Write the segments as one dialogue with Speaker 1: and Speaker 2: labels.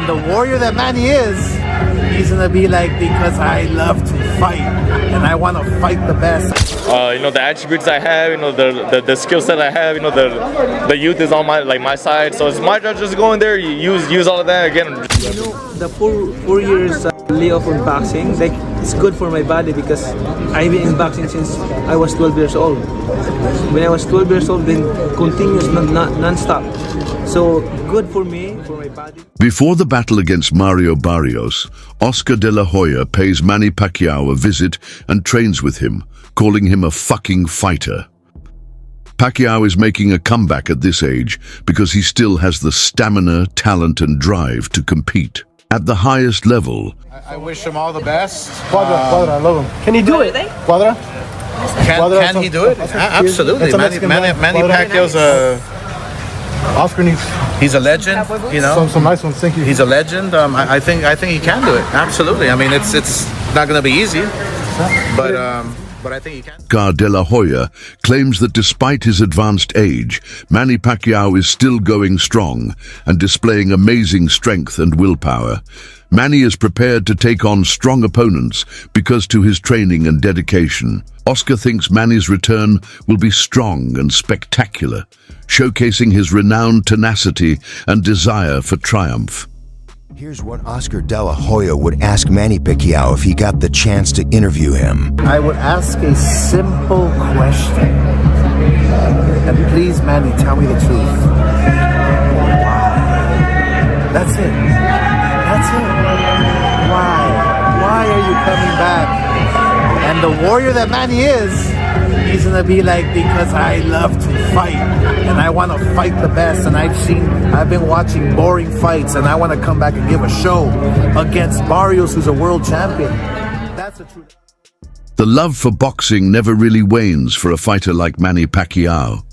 Speaker 1: And the warrior that Manny is, he's gonna be like, because I love to fight and I want to fight the best.
Speaker 2: The attributes I have, the skill set I have, the youth is on my side. So it's my job just to go in there, use all of that again.
Speaker 3: The 4 years layoff from boxing, like, it's good for my body because I've been in boxing since I was 12 years old. When I was 12 years old, then continuous non-stop. So good for me, for my body.
Speaker 4: Before the battle against Mario Barrios, Oscar De La Hoya pays Manny Pacquiao a visit and trains with him, calling him a fucking fighter. Pacquiao is making a comeback at this age because he still has the stamina, talent and drive to compete. At the highest level,
Speaker 5: I wish him all the best.
Speaker 6: Quadra, I love him.
Speaker 3: Can he do it?
Speaker 6: Quadra?
Speaker 5: Can he do it? Absolutely. Manny Pacquiao's
Speaker 6: Oscar needs
Speaker 5: he's a legend.
Speaker 6: some nice ones. Thank you.
Speaker 5: He's a legend. I think he can do it. Absolutely. I mean, it's not going to be easy, but I think he can.
Speaker 4: Oscar De La Hoya claims that despite his advanced age, Manny Pacquiao is still going strong and displaying amazing strength and willpower. Manny is prepared to take on strong opponents because to his training and dedication. Oscar thinks Manny's return will be strong and spectacular, showcasing his renowned tenacity and desire for triumph.
Speaker 7: Here's what Oscar De La Hoya would ask Manny Pacquiao if he got the chance to interview him.
Speaker 1: I would ask a simple question. And please, Manny, tell me the truth. Why? That's it. That's it. Why? Why are you coming back? And the warrior that Manny is, he's gonna be like, because I love to fight and I want to fight the best. And I've been watching boring fights and I want to come back and give a show against Barrios, who's a world champion. That's the truth.
Speaker 4: The love for boxing never really wanes for a fighter like Manny Pacquiao.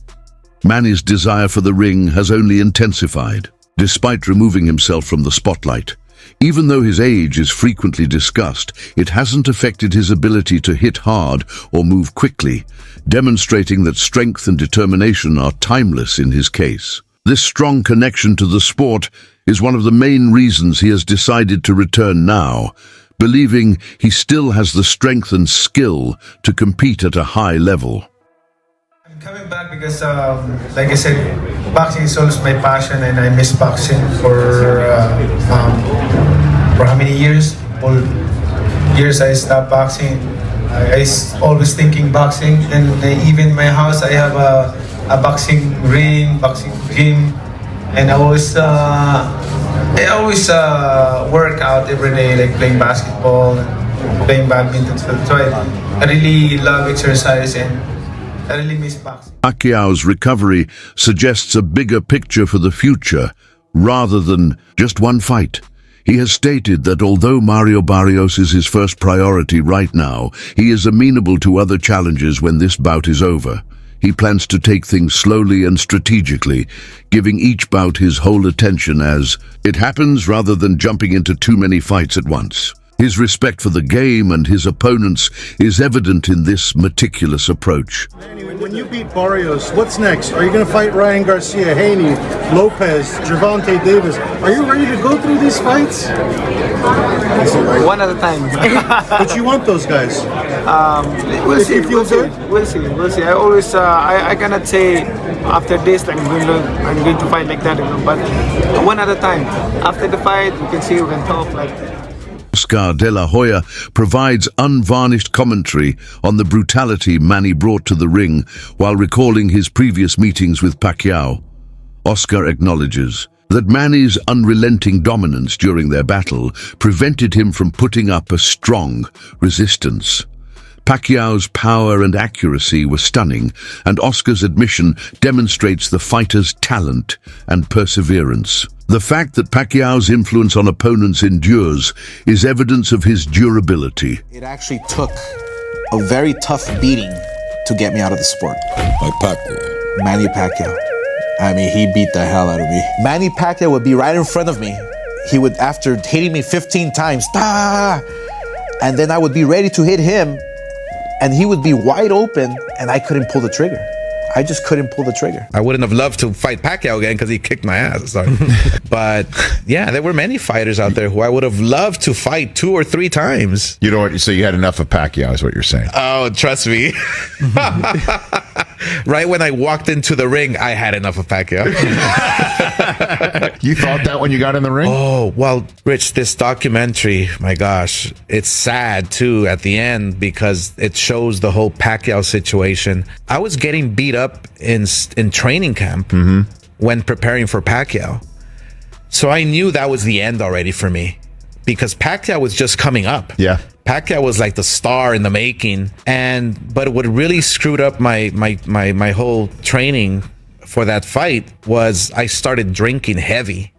Speaker 4: Manny's desire for the ring has only intensified, despite removing himself from the spotlight. Even though his age is frequently discussed, it hasn't affected his ability to hit hard or move quickly, demonstrating that strength and determination are timeless in his case. This strong connection to the sport is one of the main reasons he has decided to return now, believing he still has the strength and skill to compete at a high level.
Speaker 8: I'm coming back because, like I said, boxing is always my passion, and I miss boxing for how many years? All years I stopped boxing. I always thinking boxing, and even in my house I have a boxing ring, boxing gym, and I always work out every day, like playing basketball, and playing badminton. So I really love exercise, and I really miss boxing.
Speaker 4: Pacquiao's recovery suggests a bigger picture for the future, rather than just one fight. He has stated that although Mario Barrios is his first priority right now, he is amenable to other challenges when this bout is over. He plans to take things slowly and strategically, giving each bout his whole attention as it happens rather than jumping into too many fights at once. His respect for the game and his opponents is evident in this meticulous approach.
Speaker 6: When you beat Barrios, what's next? Are you going to fight Ryan Garcia, Haney, Lopez, Gervonta Davis? Are you ready to go through these fights?
Speaker 3: One at a time.
Speaker 6: But you want those guys.
Speaker 3: We'll see.
Speaker 6: You feel good?
Speaker 3: We'll see. I always, I cannot say after this, like I'm going to fight like that, but one at a time. After the fight, we can see, we can talk like.
Speaker 4: Oscar De La Hoya provides unvarnished commentary on the brutality Manny brought to the ring while recalling his previous meetings with Pacquiao. Oscar acknowledges that Manny's unrelenting dominance during their battle prevented him from putting up a strong resistance. Pacquiao's power and accuracy were stunning, and Oscar's admission demonstrates the fighter's talent and perseverance. The fact that Pacquiao's influence on opponents endures is evidence of his durability.
Speaker 9: It actually took a very tough beating to get me out of the sport.
Speaker 10: Like Pacquiao?
Speaker 9: Manny Pacquiao. I mean, he beat the hell out of me. Manny Pacquiao would be right in front of me. He would, after hitting me 15 times, and then I would be ready to hit him, and he would be wide open, and I couldn't pull the trigger. I just couldn't pull the trigger.
Speaker 5: I wouldn't have loved to fight Pacquiao again because he kicked my ass. Sorry. But yeah, there were many fighters out there who I would have loved to fight 2 or 3 times.
Speaker 10: You know what? So you had enough of Pacquiao, is what you're saying.
Speaker 5: Oh, trust me. Right when I walked into the ring, I had enough of Pacquiao.
Speaker 10: You thought that when you got in the ring?
Speaker 5: Oh, well, Rich, this documentary, my gosh, it's sad too at the end because it shows the whole Pacquiao situation. I was getting beat up in training camp when preparing for Pacquiao. So I knew that was the end already for me because Pacquiao was just coming up.
Speaker 10: Yeah.
Speaker 5: Pacquiao was like the star in the making, but what really screwed up my whole training for that fight was I started drinking heavy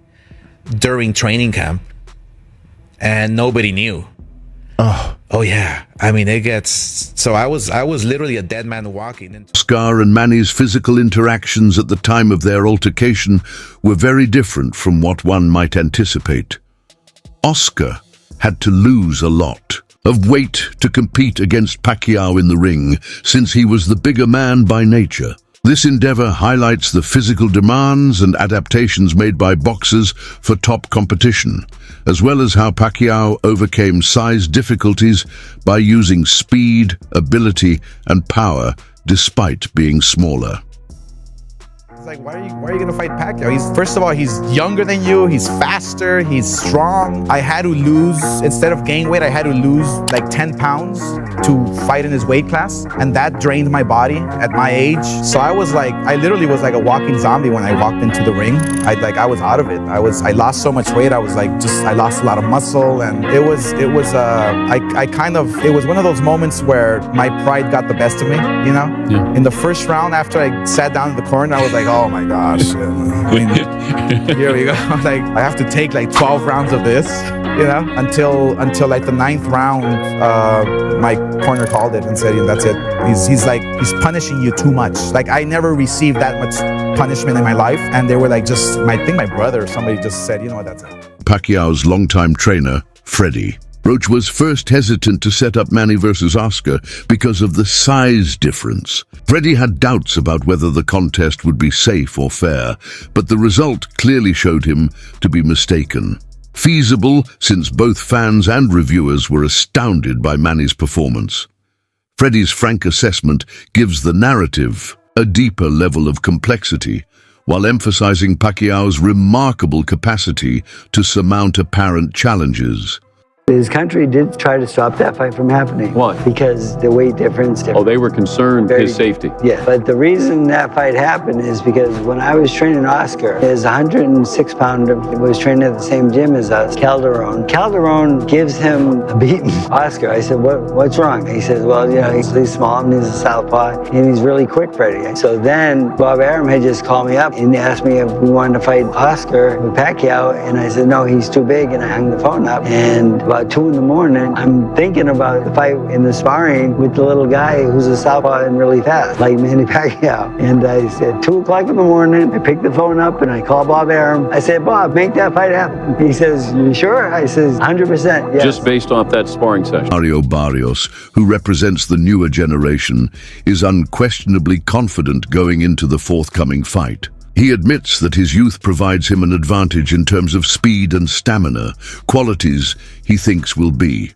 Speaker 5: during training camp, and nobody knew. Oh yeah, I mean it gets so. I was literally a dead man walking.
Speaker 4: Oscar and Manny's physical interactions at the time of their altercation were very different from what one might anticipate. Oscar had to lose a lot of weight to compete against Pacquiao in the ring, since he was the bigger man by nature. This endeavor highlights the physical demands and adaptations made by boxers for top competition, as well as how Pacquiao overcame size difficulties by using speed, ability, and power despite being smaller.
Speaker 9: It's like, why are you gonna fight Pacquiao? First of all, he's younger than you, he's faster, he's strong. I had to lose, instead of gain weight, I had to lose like 10 pounds to fight in his weight class. And that drained my body at my age. So I literally was like a walking zombie when I walked into the ring. I was out of it. I lost so much weight. I lost a lot of muscle, and it was one of those moments where my pride got the best of me, you know? Yeah. In the first round, after I sat down in the corner, I was like, oh my gosh, I mean, here we go. Like, I have to take like 12 rounds of this, you know, until like the 9th round, my corner called it and said, that's it. He's punishing you too much. Like, I never received that much punishment in my life. And they were like, I think my brother or somebody just said, that's it.
Speaker 4: Pacquiao's longtime trainer, Freddie Roach, was first hesitant to set up Manny versus Oscar because of the size difference. Freddie had doubts about whether the contest would be safe or fair, but the result clearly showed him to be mistaken. Feasible, since both fans and reviewers were astounded by Manny's performance. Freddie's frank assessment gives the narrative a deeper level of complexity, while emphasizing Pacquiao's remarkable capacity to surmount apparent challenges.
Speaker 11: His country did try to stop that fight from happening.
Speaker 12: Why?
Speaker 11: Because the weight difference.
Speaker 12: Oh, they were concerned his safety.
Speaker 11: Yeah, but the reason that fight happened is because when I was training Oscar, his 106-pounder was training at the same gym as us, Calderon. Calderon gives him a beating. Oscar, I said, what's wrong? He says, well, he's small and he's a southpaw and he's really quick, Freddie. So then Bob Arum had just called me up and asked me if we wanted to fight Oscar with Pacquiao, and I said, no, he's too big, and I hung the phone up. And about 2 in the morning, I'm thinking about the fight in the sparring with the little guy who's a southpaw and really fast, like Manny Pacquiao. And I said, 2 o'clock in the morning, I picked the phone up and I called Bob Arum. I said, Bob, make that fight happen. He says, you sure? I says, 100%, yes.
Speaker 12: Just based off that sparring session.
Speaker 4: Mario Barrios, who represents the newer generation, is unquestionably confident going into the forthcoming fight. He admits that his youth provides him an advantage in terms of speed and stamina, qualities he thinks will be.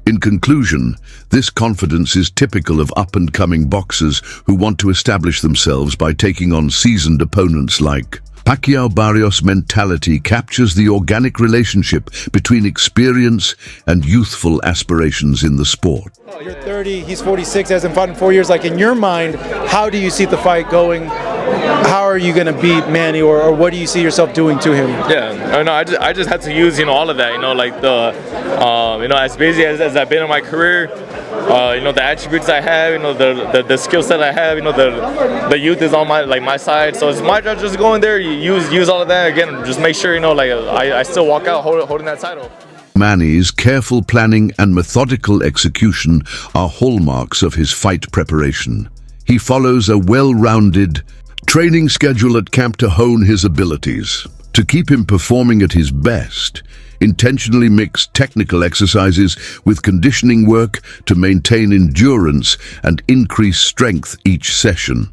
Speaker 4: In conclusion, this confidence is typical of up-and-coming boxers who want to establish themselves by taking on seasoned opponents like Pacquiao. Barrios' mentality captures the organic relationship between experience and youthful aspirations in the sport.
Speaker 13: You're 30, he's 46, hasn't fought in 4 years. Like, in your mind, how do you see the fight going? How are you going to beat Manny, or what do you see yourself doing to him?
Speaker 2: Yeah, no, I just had to use, all of that, like the, as busy as I've been in my career, the attributes I have, the skill set I have, the youth is on my side. So it's my job just go in there, use all of that again, just make sure, I still walk out holding that title.
Speaker 4: Manny's careful planning and methodical execution are hallmarks of his fight preparation. He follows a well-rounded training schedule at camp to hone his abilities. To keep him performing at his best, intentionally mix technical exercises with conditioning work to maintain endurance and increase strength each session.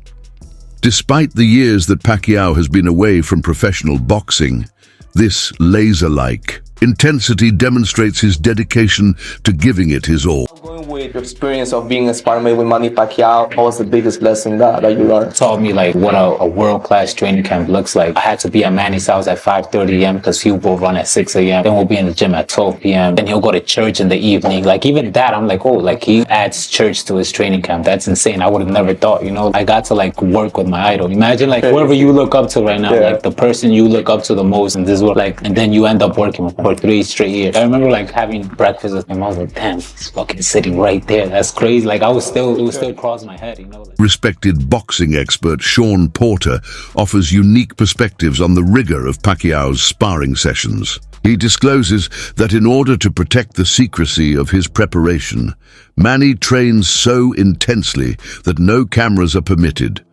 Speaker 4: Despite the years that Pacquiao has been away from professional boxing, this laser-like intensity demonstrates his dedication to giving it his all.
Speaker 14: Going with the experience of being a sparring with Manny Pacquiao, what was the biggest lesson that you learned?
Speaker 15: Taught me like what a world-class training camp looks like. I had to be at Manny's house at 5:30 a.m. because he will run at 6 a.m. Then we'll be in the gym at 12 p.m. Then he'll go to church in the evening. Like even that, I'm like, oh, like he adds church to his training camp. That's insane. I would have never thought, you know. I got to like work with my idol. Imagine like whoever you look up to right now, like the person you look up to the most in this world, like, and then you end up working for 3 straight years. I remember like having breakfast with him. I was like, damn, he's fucking sitting right there. That's crazy. Like it would still cross my head, you know.
Speaker 4: Respected boxing expert Sean Porter offers unique perspectives on the rigor of Pacquiao's sparring sessions. He discloses that in order to protect the secrecy of his preparation, Manny trains so intensely that no cameras are permitted.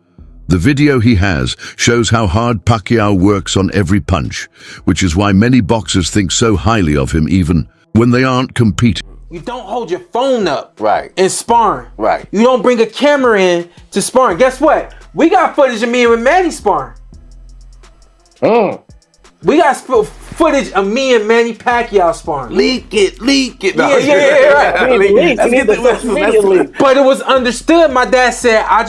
Speaker 4: The video he has shows how hard Pacquiao works on every punch, which is why many boxers think so highly of him even when they aren't competing.
Speaker 16: You don't hold your phone up in sparring. You don't bring a camera in to sparring. Guess what? We got footage of me and Manny sparring. We got footage of me and Manny Pacquiao sparring. Leak it. No. Yeah, right. But it was understood. My dad said, I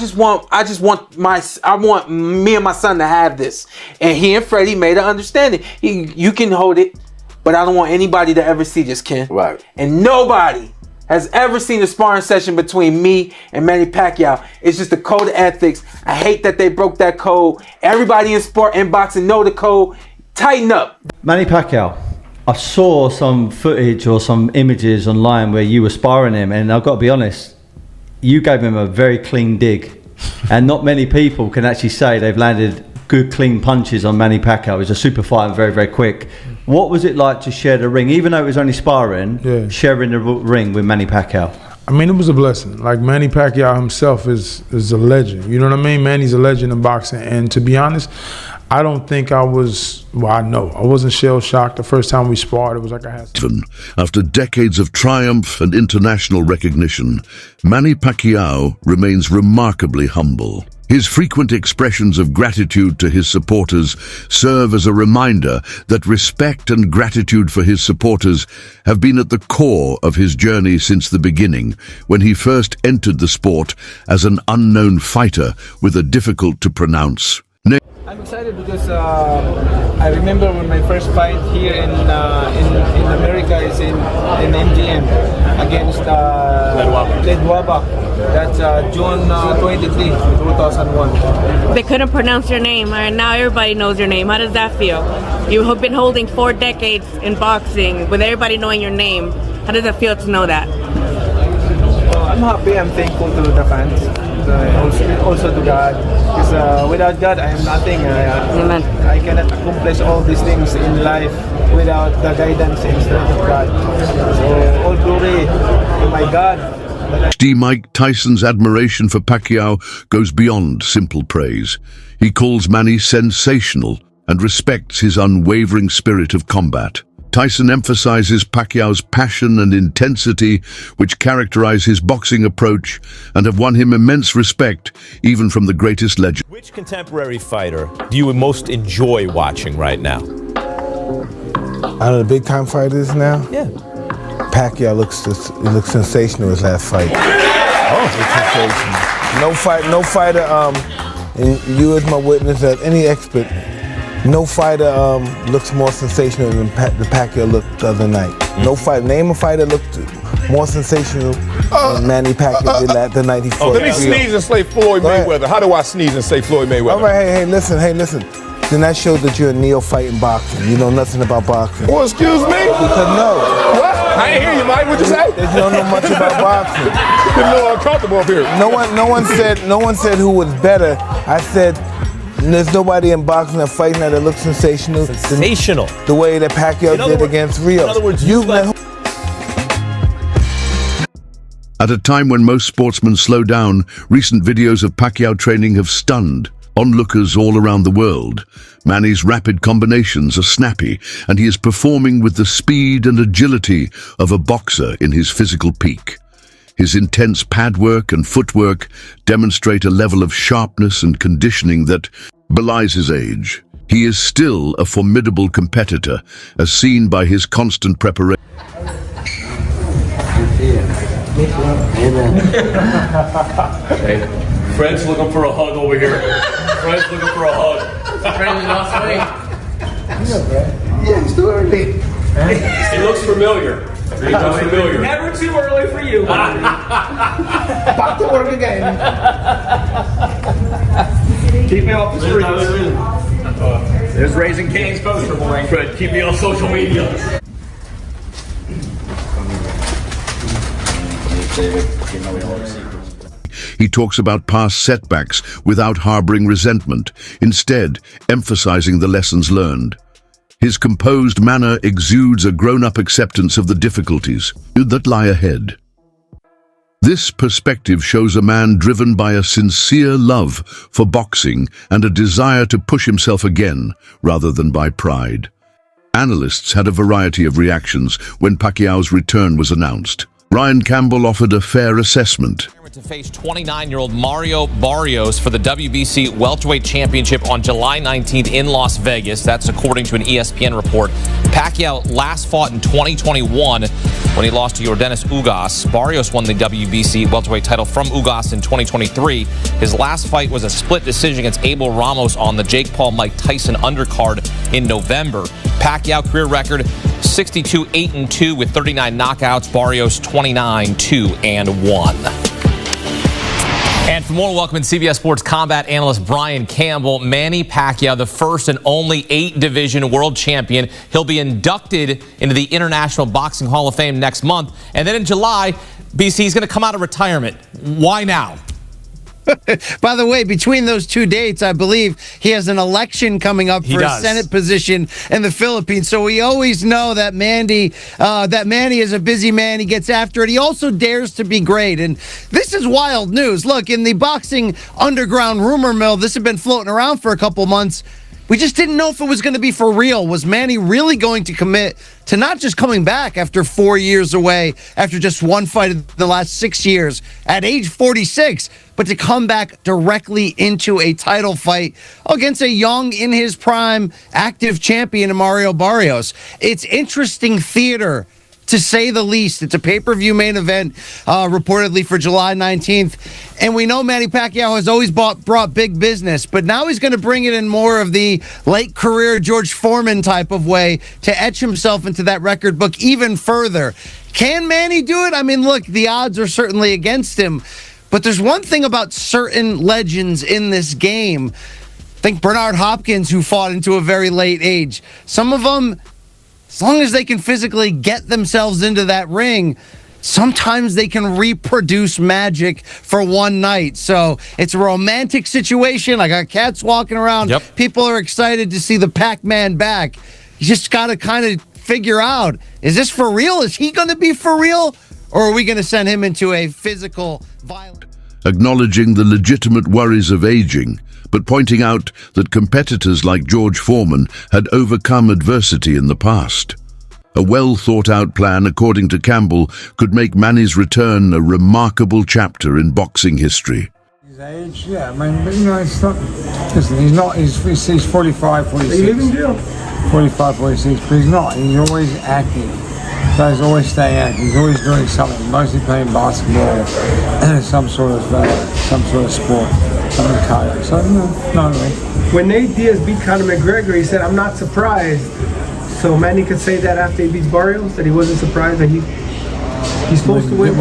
Speaker 16: want me and my son to have this. And he and Freddie made an understanding. You can hold it, but I don't want anybody to ever see this, Ken. Right. And nobody has ever seen a sparring session between me and Manny Pacquiao. It's just a code of ethics. I hate that they broke that code. Everybody in sport and boxing know the code. Tighten up.
Speaker 17: Manny Pacquiao, I saw some footage or some images online where you were sparring him, and I've got to be honest, you gave him a very clean dig. And not many people can actually say they've landed good clean punches on Manny Pacquiao. He's a super fighter, very, very quick. What was it like to share the ring, even though it was only sparring, sharing the ring with Manny Pacquiao?
Speaker 18: I mean, it was a blessing. Like Manny Pacquiao himself is a legend. You know what I mean? Manny's a legend in boxing. And to be honest, I don't think I wasn't shell-shocked the first time we sparred. It was like I had to.
Speaker 4: After decades of triumph and international recognition, Manny Pacquiao remains remarkably humble. His frequent expressions of gratitude to his supporters serve as a reminder that respect and gratitude for his supporters have been at the core of his journey since the beginning, when he first entered the sport as an unknown fighter with a difficult-to-pronounce name.
Speaker 3: I'm excited because I remember when my first fight here in America is in MGM against Ledwaba. That's June 23, 2001.
Speaker 19: They couldn't pronounce your name, and now everybody knows your name. How does that feel? You have been holding 4 decades in boxing with everybody knowing your name. How does it feel to know that?
Speaker 3: I'm happy. I'm thankful to the fans. Also to God, because without God I am nothing. I cannot accomplish all these things in life without the guidance and strength of God. So all glory to my God.
Speaker 4: Mike Tyson's admiration for Pacquiao goes beyond simple praise. He calls Manny sensational and respects his unwavering spirit of combat. Tyson emphasizes Pacquiao's passion and intensity, which characterize his boxing approach and have won him immense respect, even from the greatest legends.
Speaker 20: Which contemporary fighter do you most enjoy watching right now?
Speaker 21: Out of the big-time fighters now?
Speaker 20: Yeah.
Speaker 21: Pacquiao looks sensational his last fight. Oh, sensational. No fighter, and you as my witness, as any expert, no fighter looks more sensational than the Pacquiao looked the other night. No fighter, name a fighter looked more sensational than Manny Pacquiao did the night he fought.
Speaker 22: Let me sneeze and say Floyd Mayweather. How do I sneeze and say Floyd Mayweather?
Speaker 21: All right, hey, listen. Then that shows that you're a neophyte in boxing. You know nothing about boxing.
Speaker 22: Well, excuse me?
Speaker 21: Because no.
Speaker 22: What? I ain't hear you, Mike. What'd you say?
Speaker 21: You don't know much about boxing.
Speaker 22: You're a little uncomfortable up here.
Speaker 21: No one said who was better. I said there's nobody in boxing that fighting that looks sensational.
Speaker 20: Sensational.
Speaker 21: The way that Pacquiao did against Rio.
Speaker 20: In other words,
Speaker 4: At a time when most sportsmen slow down, recent videos of Pacquiao training have stunned onlookers all around the world. Manny's rapid combinations are snappy, and he is performing with the speed and agility of a boxer in his physical peak. His intense pad work and footwork demonstrate a level of sharpness and conditioning that belies his age. He is still a formidable competitor, as seen by his constant preparation.
Speaker 2: Fred's looking for a hug over here. Fred's looking for a hug.
Speaker 16: Friendly lost weight.
Speaker 21: Yeah, it's too early.
Speaker 2: He looks familiar. He looks familiar.
Speaker 3: Never too early for you.
Speaker 21: Back to work again.
Speaker 2: Keep me off the streets. There's Raising Cane's poster boy. Fred, keep me on social media.
Speaker 4: He talks about past setbacks without harboring resentment, instead emphasizing the lessons learned. His composed manner exudes a grown-up acceptance of the difficulties that lie ahead. This perspective shows a man driven by a sincere love for boxing and a desire to push himself again, rather than by pride. Analysts had a variety of reactions when Pacquiao's return was announced. Ryan Campbell offered a fair assessment.
Speaker 1: To face 29-year-old Mario Barrios for the WBC Welterweight Championship on July 19th in Las Vegas. That's according to an ESPN report. Pacquiao last fought in 2021 when he lost to Yordenis Ugas. Barrios won the WBC Welterweight title from Ugas in 2023. His last fight was a split decision against Abel Ramos on the Jake Paul-Mike Tyson undercard in November. Pacquiao career record 62-8-2 with 39 knockouts. Barrios 29-2-1. And for more, welcome in CBS Sports combat analyst Brian Campbell. Manny Pacquiao, the first and only 8-division world champion. He'll be inducted into the International Boxing Hall of Fame next month. And then in July, BC, he's going to come out of retirement. Why now?
Speaker 7: By the way, between those two dates, I believe he has an election coming up for a Senate position in the Philippines. So we always know that Manny is a busy man. He gets after it. He also dares to be great. And this is wild news. Look, in the boxing underground rumor mill, this had been floating around for a couple months. We just didn't know if it was going to be for real. Was Manny really going to commit to not just coming back after 4 years away, after just one fight in the last 6 years, at age 46, but to come back directly into a title fight against a young, in his prime, active champion in Mario Barrios? It's interesting theater, to say the least. It's a pay-per-view main event, reportedly for July 19th. And we know Manny Pacquiao has always brought big business, but now he's going to bring it in more of the late career George Foreman type of way to etch himself into that record book even further. Can Manny do it? I mean, look, the odds are certainly against him, but there's one thing about certain legends in this game. Think Bernard Hopkins, who fought into a very late age. Some of them, as long as they can physically get themselves into that ring, sometimes they can reproduce magic for one night. So it's a romantic situation. I got cats walking around. Yep. People are excited to see the Pac-Man back. You just got to kind of figure out, is this for real? Is he going to be for real? Or are we going to send him into a physical, violent...
Speaker 4: Acknowledging the legitimate worries of aging, but pointing out that competitors like George Foreman had overcome adversity in the past. A well-thought-out plan, according to Campbell, could make Manny's return a remarkable chapter in boxing history.
Speaker 23: His age, yeah, I mean, but it's not, listen, he's 45, 46. Are you living, Jill? 45, 46, but he's not. He's always active. So he's always staying active. He's always doing something, mostly playing basketball, some sort of sport. So, no.
Speaker 3: When Nate Diaz beat Conor McGregor, he said, "I'm not surprised." So Manny could say that after he beats Barrios, that he wasn't surprised that he's supposed to win.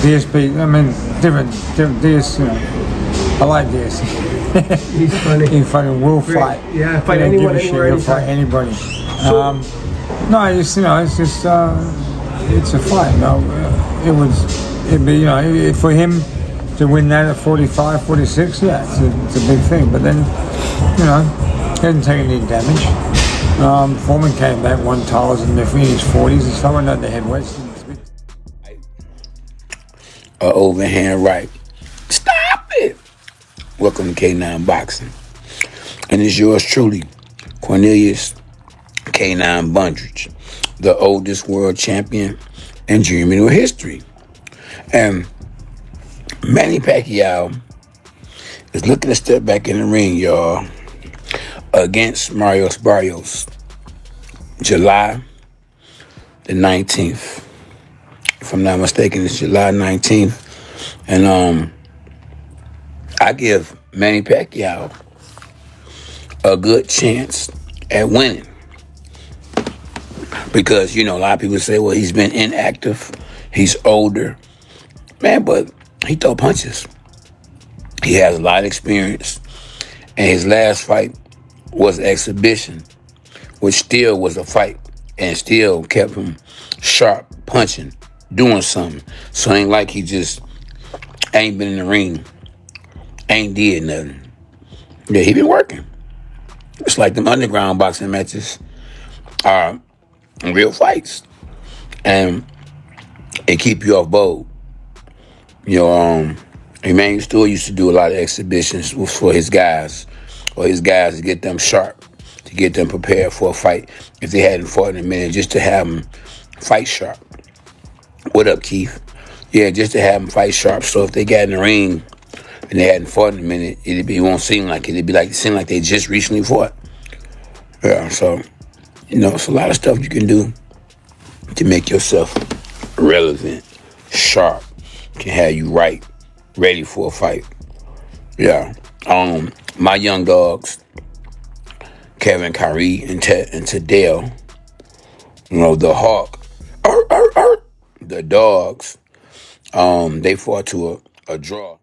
Speaker 23: Diaz beat. I mean, different Diaz. I like Diaz.
Speaker 3: He's funny.
Speaker 23: He fucking will fight.
Speaker 3: Yeah, fight anyone, anywhere,
Speaker 23: he'll fight anybody. No, it's just it's a fight. No, it'd be for him to win that at 45, 46, yeah, it's a big thing. But then, he hasn't taken any damage. Foreman came back, won titles in his 40s. He's throwing out the heavyweights.
Speaker 24: Overhand right. Stop it! Welcome to K9 Boxing. And it's yours truly, Cornelius K9 Bundridge, the oldest world champion in junior middleweight history. And Manny Pacquiao is looking to step back in the ring, y'all, against Mario Barrios, July the 19th. If I'm not mistaken, it's July 19th. And I give Manny Pacquiao a good chance at winning. Because, you know, a lot of people say, well, he's been inactive. He's older. Man, but he throw punches. He has a lot of experience. And his last fight was an exhibition, which still was a fight and still kept him sharp, punching, doing something. So it ain't like he just ain't been in the ring, ain't did nothing. Yeah, he been working. It's like them underground boxing matches are real fights. And it keep you off bold. You know, Emmanuel Stewart used to do a lot of exhibitions for his guys, or his guys to get them sharp, to get them prepared for a fight if they hadn't fought in a minute, just to have them fight sharp. What up, Keith? Yeah, just to have them fight sharp. So if they got in the ring and they hadn't fought in a minute, it won't seem like it. It'd be like seem like they just recently fought. Yeah, so you know, it's a lot of stuff you can do to make yourself relevant, sharp, can have you right, ready for a fight. Yeah. My young dogs, Kevin, Kyrie, and Tadell, you know, the Hawk, the dogs, they fought to a draw.